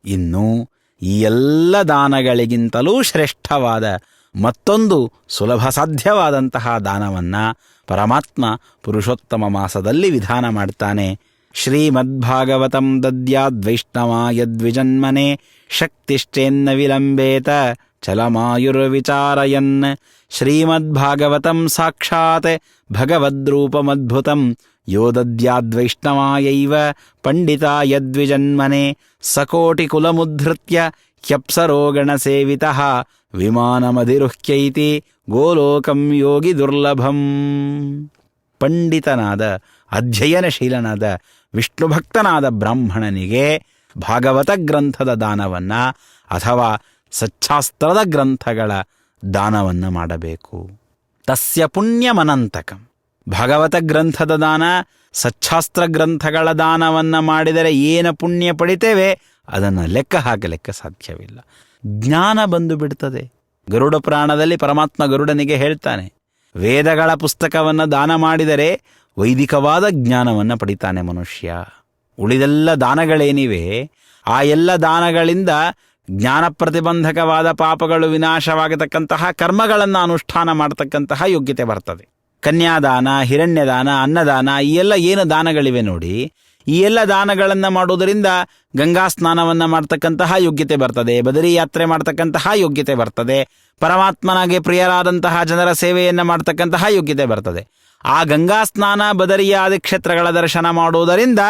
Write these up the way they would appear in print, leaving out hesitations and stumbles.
ಇನ್ನು ಈ ಎಲ್ಲ ದಾನಗಳಿಗಿಂತಲೂ ಶ್ರೇಷ್ಠವಾದ ಮತ್ತೊಂದು ಸುಲಭ ಸಾಧ್ಯವಾದಂತಹ ದಾನವನ್ನು ಪರಮಾತ್ಮ ಪುರುಷೋತ್ತಮ ಮಾಸದಲ್ಲಿ ವಿಧಾನ ಮಾಡ್ತಾನೆ. ಶ್ರೀಮದ್ಭಾಗವತಂ ದದ್ಯಾದ್ವೈಷ್ಣವಾಯದ್ವಿಜನ್ಮನೆ ಶಕ್ತಿಶ್ಚೇನ್ನ ವಿಲಂಬೇತ ಚಲಮಾಯುರ್ವಿಚಾರಯನ್. ಶ್ರೀಮದ್ಭಾಗವತಂ ಸಾಕ್ಷಾತ್ ಭಗವದ್ರೂಪಮದ್ಭುತಂ ಯೋ ದದ್ಯಾದ್ವೈಷ್ಣವಾಯೈವ ಪಂಡಿತಾಯದ್ವಿಜನ್ಮನೆ ಸಕೋಟಿಕುಲಮುದ್ಧೃತ್ಯ ಹ್ಯಪ್ಸರೋಗಣಸೇವಿತಃ ವಿಮಾನಮಧಿರುಹ್ಯೈತಿ ಗೋಲೋಕಂ ಯೋಗಿ ದುರ್ಲಭಂ. ಪಂಡಿತನಾದ ಅಧ್ಯಯನಶೀಲನಾದ ವಿಷ್ಣುಭಕ್ತನಾದ ಬ್ರಾಹ್ಮಣನಿಗೆ ಭಾಗವತ ಗ್ರಂಥದ ದಾನವನ್ನು ಅಥವಾ ಸಚ್ಛಾಸ್ತ್ರದ ಗ್ರಂಥಗಳ ದಾನವನ್ನು ಮಾಡಬೇಕು. ತಸ್ಯ ಪುಣ್ಯಮನಂತಕಂ. ಭಾಗವತ ಗ್ರಂಥದ ದಾನ, ಸಚ್ಛಾಸ್ತ್ರ ಗ್ರಂಥಗಳ ದಾನವನ್ನು ಮಾಡಿದರೆ ಏನು ಪುಣ್ಯ ಪಡಿತೇವೆ ಅದನ್ನು ಲೆಕ್ಕ ಹಾಕಲಿಕ್ಕೆ ಸಾಧ್ಯವಿಲ್ಲ. ಜ್ಞಾನ ಬಂದು ಬಿಡ್ತದೆ. ಗರುಡ ಪುರಾಣದಲ್ಲಿ ಪರಮಾತ್ಮ ಗರುಡನಿಗೆ ಹೇಳ್ತಾನೆ, ವೇದಗಳ ಪುಸ್ತಕವನ್ನು ದಾನ ಮಾಡಿದರೆ ವೈದಿಕವಾದ ಜ್ಞಾನವನ್ನು ಪಡಿತಾನೆ ಮನುಷ್ಯ. ಉಳಿದೆಲ್ಲ ದಾನಗಳೇನಿವೆ ಆ ಎಲ್ಲ ದಾನಗಳಿಂದ ಜ್ಞಾನ ಪ್ರತಿಬಂಧಕವಾದ ಪಾಪಗಳು ವಿನಾಶವಾಗತಕ್ಕಂತಹ ಕರ್ಮಗಳನ್ನು ಅನುಷ್ಠಾನ ಮಾಡತಕ್ಕಂತಹ ಯೋಗ್ಯತೆ ಬರ್ತದೆ. ಕನ್ಯಾದಾನ, ಹಿರಣ್ಯದಾನ, ಅನ್ನದಾನ, ಈ ಎಲ್ಲ ಏನು ದಾನಗಳಿವೆ ನೋಡಿ, ಈ ಎಲ್ಲ ದಾನಗಳನ್ನು ಮಾಡುವುದರಿಂದ ಗಂಗಾ ಸ್ನಾನವನ್ನು ಮಾಡ್ತಕ್ಕಂತಹ ಯೋಗ್ಯತೆ ಬರ್ತದೆ, ಬದರಿ ಯಾತ್ರೆ ಮಾಡ್ತಕ್ಕಂತಹ ಯೋಗ್ಯತೆ ಬರ್ತದೆ, ಪರಮಾತ್ಮನಾಗೆ ಪ್ರಿಯರಾದಂತಹ ಜನರ ಸೇವೆಯನ್ನು ಮಾಡ್ತಕ್ಕಂತಹ ಯೋಗ್ಯತೆ ಬರ್ತದೆ. ಆ ಗಂಗಾ ಸ್ನಾನ, ಬದರಿಯಾದಿ ಕ್ಷೇತ್ರಗಳ ದರ್ಶನ ಮಾಡುವುದರಿಂದ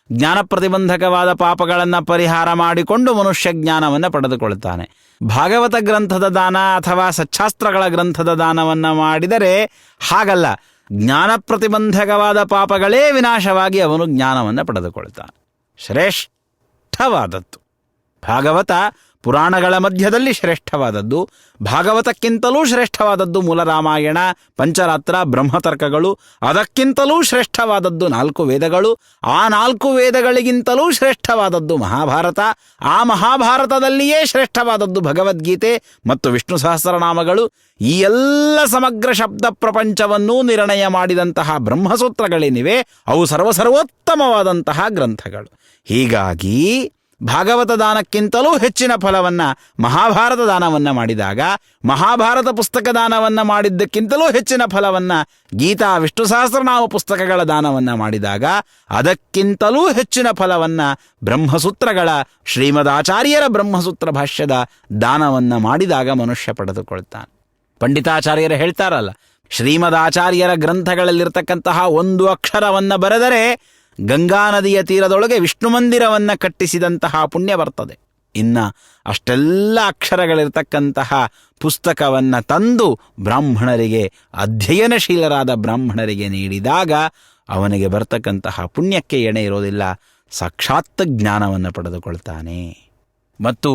ಜ್ಞಾನ ಪ್ರತಿಬಂಧಕವಾದ ಪಾಪಗಳನ್ನು ಪರಿಹಾರ ಮಾಡಿಕೊಂಡು ಮನುಷ್ಯ ಜ್ಞಾನವನ್ನು ಪಡೆದುಕೊಳ್ಳುತ್ತಾನೆ. ಭಾಗವತ ಗ್ರಂಥದ ದಾನ ಅಥವಾ ಸಚ್ಛಾಸ್ತ್ರಗಳ ಗ್ರಂಥದ ದಾನವನ್ನು ಮಾಡಿದರೆ ಹಾಗಲ್ಲ, ಜ್ಞಾನ ಪ್ರತಿಬಂಧಕವಾದ ಪಾಪಗಳೇ ವಿನಾಶವಾಗಿ ಅವನು ಜ್ಞಾನವನ್ನು ಪಡೆದುಕೊಳ್ತಾನೆ. ಶ್ರೇಷ್ಠವಾದದ್ದು ಭಾಗವತ. ಪುರಾಣಗಳ ಮಧ್ಯದಲ್ಲಿ ಶ್ರೇಷ್ಠವಾದದ್ದು, ಭಾಗವತಕ್ಕಿಂತಲೂ ಶ್ರೇಷ್ಠವಾದದ್ದು ಮೂಲ ರಾಮಾಯಣ, ಪಂಚರಾತ್ರ, ಬ್ರಹ್ಮತರ್ಕಗಳು. ಅದಕ್ಕಿಂತಲೂ ಶ್ರೇಷ್ಠವಾದದ್ದು 4 ವೇದಗಳು. ಆ 4 ವೇದಗಳಿಗಿಂತಲೂ ಶ್ರೇಷ್ಠವಾದದ್ದು ಮಹಾಭಾರತ. ಆ ಮಹಾಭಾರತದಲ್ಲಿಯೇ ಶ್ರೇಷ್ಠವಾದದ್ದು ಭಗವದ್ಗೀತೆ ಮತ್ತು ವಿಷ್ಣು ಸಹಸ್ರನಾಮಗಳು. ಈ ಎಲ್ಲ ಸಮಗ್ರ ಶಬ್ದ ಪ್ರಪಂಚವನ್ನೂ ನಿರ್ಣಯ ಮಾಡಿದಂತಹ ಬ್ರಹ್ಮಸೂತ್ರಗಳೇನಿವೆ ಅವು ಸರ್ವಸರ್ವೋತ್ತಮವಾದಂತಹ ಗ್ರಂಥಗಳು. ಹೀಗಾಗಿ ಭಾಗವತ ದಾನಕ್ಕಿಂತಲೂ ಹೆಚ್ಚಿನ ಫಲವನ್ನು ಮಹಾಭಾರತ ದಾನವನ್ನು ಮಾಡಿದಾಗ, ಮಹಾಭಾರತ ಪುಸ್ತಕ ದಾನವನ್ನು ಮಾಡಿದ್ದಕ್ಕಿಂತಲೂ ಹೆಚ್ಚಿನ ಫಲವನ್ನು ಗೀತಾ, ವಿಷ್ಣು ಸಹಸ್ರನಾಮ ಪುಸ್ತಕಗಳ ದಾನವನ್ನು ಮಾಡಿದಾಗ, ಅದಕ್ಕಿಂತಲೂ ಹೆಚ್ಚಿನ ಫಲವನ್ನು ಬ್ರಹ್ಮಸೂತ್ರಗಳ, ಶ್ರೀಮದಾಚಾರ್ಯರ ಬ್ರಹ್ಮಸೂತ್ರ ಭಾಷ್ಯದ ದಾನವನ್ನು ಮಾಡಿದಾಗ ಮನುಷ್ಯ ಪಡೆದುಕೊಳ್ತಾನೆ. ಪಂಡಿತಾಚಾರ್ಯರು ಹೇಳ್ತಾರಲ್ಲ, ಶ್ರೀಮದಾಚಾರ್ಯರ ಗ್ರಂಥಗಳಲ್ಲಿರ್ತಕ್ಕಂತಹ ಒಂದು ಅಕ್ಷರವನ್ನು ಬರೆದರೆ ಗಂಗಾ ನದಿಯ ತೀರದೊಳಗೆ ವಿಷ್ಣು ಮಂದಿರವನ್ನು ಕಟ್ಟಿಸಿದಂತಹ ಪುಣ್ಯ ಬರ್ತದೆ. ಇನ್ನು ಅಷ್ಟೆಲ್ಲ ಅಕ್ಷರಗಳಿರ್ತಕ್ಕಂತಹ ಪುಸ್ತಕವನ್ನು ತಂದು ಬ್ರಾಹ್ಮಣರಿಗೆ, ಅಧ್ಯಯನಶೀಲರಾದ ಬ್ರಾಹ್ಮಣರಿಗೆ ನೀಡಿದಾಗ ಅವನಿಗೆ ಬರ್ತಕ್ಕಂತಹ ಪುಣ್ಯಕ್ಕೆ ಎಣೆ ಇರೋದಿಲ್ಲ. ಸಾಕ್ಷಾತ್ ಜ್ಞಾನವನ್ನು ಪಡೆದುಕೊಳ್ತಾನೆ. ಮತ್ತು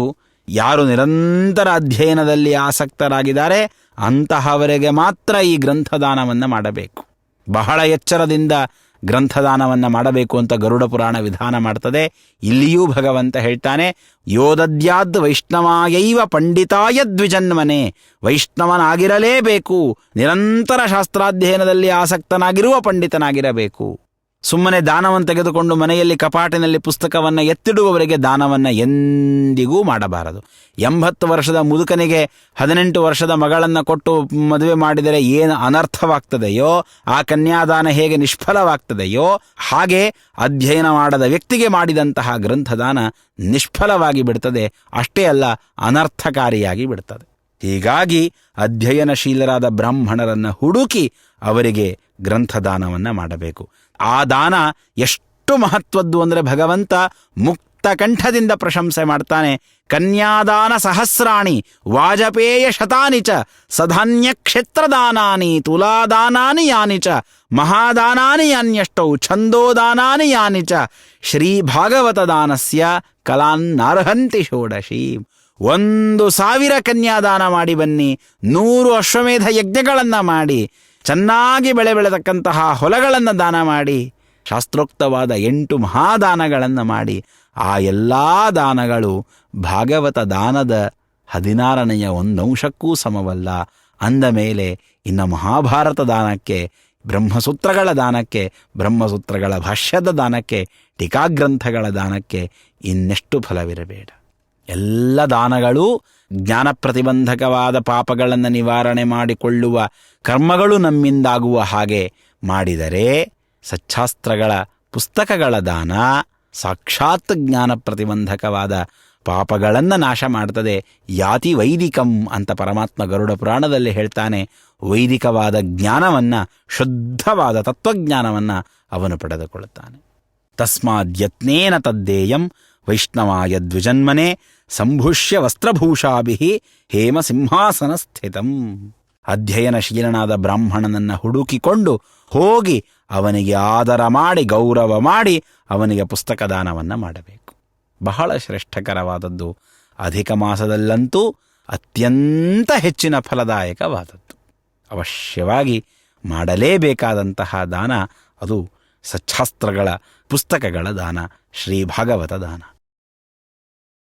ಯಾರು ನಿರಂತರ ಅಧ್ಯಯನದಲ್ಲಿ ಆಸಕ್ತರಾಗಿದ್ದಾರೆ ಅಂತಹವರಿಗೆ ಮಾತ್ರ ಈ ಗ್ರಂಥದಾನವನ್ನು ಮಾಡಬೇಕು. ಬಹಳ ಎಚ್ಚರದಿಂದ ಗ್ರಂಥದಾನವನ್ನು ಮಾಡಬೇಕು ಅಂತ ಗರುಡ ಪುರಾಣ ವಿಧಾನ ಮಾಡ್ತದೆ. ಇಲ್ಲಿಯೂ ಭಗವಂತ ಹೇಳ್ತಾನೆ, ಯೋದದ್ಯಾದ್ ವೈಷ್ಣವಾಯೈವ ಪಂಡಿತಾಯ ದ್ವಿಜನ್ಮನೆ. ವೈಷ್ಣವನಾಗಿರಲೇಬೇಕು, ನಿರಂತರ ಶಾಸ್ತ್ರಾಧ್ಯಯನದಲ್ಲಿ ಆಸಕ್ತನಾಗಿರುವ ಪಂಡಿತನಾಗಿರಬೇಕು. ಸುಮ್ಮನೆ ದಾನವನ್ನು ತೆಗೆದುಕೊಂಡು ಮನೆಯಲ್ಲಿ ಕಪಾಟಿನಲ್ಲಿ ಪುಸ್ತಕವನ್ನು ಎತ್ತಿಡುವವರೆಗೆ ದಾನವನ್ನು ಎಂದಿಗೂ ಮಾಡಬಾರದು. 80 ವರ್ಷದ ಮುದುಕನಿಗೆ 18 ವರ್ಷದ ಮಗಳನ್ನು ಕೊಟ್ಟು ಮದುವೆ ಮಾಡಿದರೆ ಏನು ಅನರ್ಥವಾಗ್ತದೆಯೋ, ಆ ಕನ್ಯಾದಾನ ಹೇಗೆ ನಿಷ್ಫಲವಾಗ್ತದೆಯೋ, ಹಾಗೆ ಅಧ್ಯಯನ ಮಾಡದ ವ್ಯಕ್ತಿಗೆ ಮಾಡಿದಂತಹ ಗ್ರಂಥದಾನ ನಿಷ್ಫಲವಾಗಿ ಬಿಡ್ತದೆ. ಅಷ್ಟೇ ಅಲ್ಲ, ಅನರ್ಥಕಾರಿಯಾಗಿ ಬಿಡ್ತದೆ. ಹೀಗಾಗಿ ಅಧ್ಯಯನಶೀಲರಾದ ಬ್ರಾಹ್ಮಣರನ್ನು ಹುಡುಕಿ ಅವರಿಗೆ ಗ್ರಂಥದಾನವನ್ನು ಮಾಡಬೇಕು. ಆ ದಾನ ಎಷ್ಟು ಮಹತ್ವದ್ದು ಅಂದರೆ ಭಗವಂತ ಮುಕ್ತ ಕಂಠದಿಂದ ಪ್ರಶಂಸೆ ಮಾಡ್ತಾನೆ. ಕನ್ಯಾದಾನ ಸಹಸ್ರಾಣಿ ವಾಜಪೇಯ ಶತಾನಿ ಚ ಸಧಾನ್ಯ ಕ್ಷೇತ್ರದಾನಾನಿ ತುಲಾದಾನಾನಿ ಯಾನಿ ಚ ಮಹಾದಾನಾನಿ ಯಾನ್ಯಷ್ಟೌ ಛಂದೋದಾನಾನಿ ಯಾನಿ ಚ ಶ್ರೀ ಭಾಗವತ ದಾನಸ್ಯ ಕಲಾನ್ನರ್ಹಂತಿ ಷೋಡಶಿ. 1,000 ಕನ್ಯಾದಾನ ಮಾಡಿ ಬನ್ನಿ, 100 ಅಶ್ವಮೇಧ ಯಜ್ಞಗಳನ್ನು ಮಾಡಿ, ಚೆನ್ನಾಗಿ ಬೆಳೆತಕ್ಕಂತಹ ಹೊಲಗಳನ್ನು ದಾನ ಮಾಡಿ, ಶಾಸ್ತ್ರೋಕ್ತವಾದ 8 ಮಹಾದಾನಗಳನ್ನು ಮಾಡಿ, ಆ ಎಲ್ಲ ದಾನಗಳು ಭಾಗವತ ದಾನದ 16ನೇ 1 ಅಂಶಕ್ಕೂ ಸಮವಲ್ಲ. ಅಂದ ಮೇಲೆ ಇನ್ನು ಮಹಾಭಾರತ ದಾನಕ್ಕೆ, ಬ್ರಹ್ಮಸೂತ್ರಗಳ ದಾನಕ್ಕೆ, ಬ್ರಹ್ಮಸೂತ್ರಗಳ ಭಾಷ್ಯದ ದಾನಕ್ಕೆ, ಟೀಕಾಗ್ರಂಥಗಳ ದಾನಕ್ಕೆ ಇನ್ನೆಷ್ಟು ಫಲವಿರಬೇಡ. ಎಲ್ಲ ದಾನಗಳೂ ಜ್ಞಾನ ಪ್ರತಿಬಂಧಕವಾದ ಪಾಪಗಳನ್ನು ನಿವಾರಣೆ ಮಾಡಿಕೊಳ್ಳುವ ಕರ್ಮಗಳು ನಮ್ಮಿಂದಾಗುವ ಹಾಗೆ ಮಾಡಿದರೆ ಸಚ್ಛಾಸ್ತ್ರಗಳ ಪುಸ್ತಕಗಳ ದಾನ ಸಾಕ್ಷಾತ್ ಜ್ಞಾನ ಪ್ರತಿಬಂಧಕವಾದ ಪಾಪಗಳನ್ನು ನಾಶ ಮಾಡ್ತದೆ. ಯಾತಿ ವೈದಿಕಂ ಅಂತ ಪರಮಾತ್ಮ ಗರುಡ ಪುರಾಣದಲ್ಲಿ ಹೇಳ್ತಾನೆ. ವೈದಿಕವಾದ ಜ್ಞಾನವನ್ನು, ಶುದ್ಧವಾದ ತತ್ವಜ್ಞಾನವನ್ನು ಅವನು ಪಡೆದುಕೊಳ್ಳುತ್ತಾನೆ. ತಸ್ಮಾದ್ಯತ್ನೇನ ತದ್ದೇಯಂ ವೈಷ್ಣವಾಯ ದ್ವಿಜನ್ಮನೆ ಸಂಭುಷ್ಯ ವಸ್ತ್ರಭೂಷಾಭಿ ಹೇಮ ಸಿಂಹಾಸನ ಸ್ಥಿತಂ. ಅಧ್ಯಯನಶೀಲನಾದ ಬ್ರಾಹ್ಮಣನನ್ನು ಹುಡುಕಿಕೊಂಡು ಹೋಗಿ ಅವನಿಗೆ ಆದರ ಮಾಡಿ, ಗೌರವ ಮಾಡಿ, ಅವನಿಗೆ ಪುಸ್ತಕ ದಾನವನ್ನು ಮಾಡಬೇಕು. ಬಹಳ ಶ್ರೇಷ್ಠಕರವಾದದ್ದು. ಅಧಿಕ ಮಾಸದಲ್ಲಂತೂ ಅತ್ಯಂತ ಹೆಚ್ಚಿನ ಫಲದಾಯಕವಾದದ್ದು. ಅವಶ್ಯವಾಗಿ ಮಾಡಲೇಬೇಕಾದಂತಹ ದಾನ ಅದು ಸಚ್ಛಾಸ್ತ್ರಗಳ ಪುಸ್ತಕಗಳ ದಾನ, ಶ್ರೀ ಭಾಗವತ ದಾನ.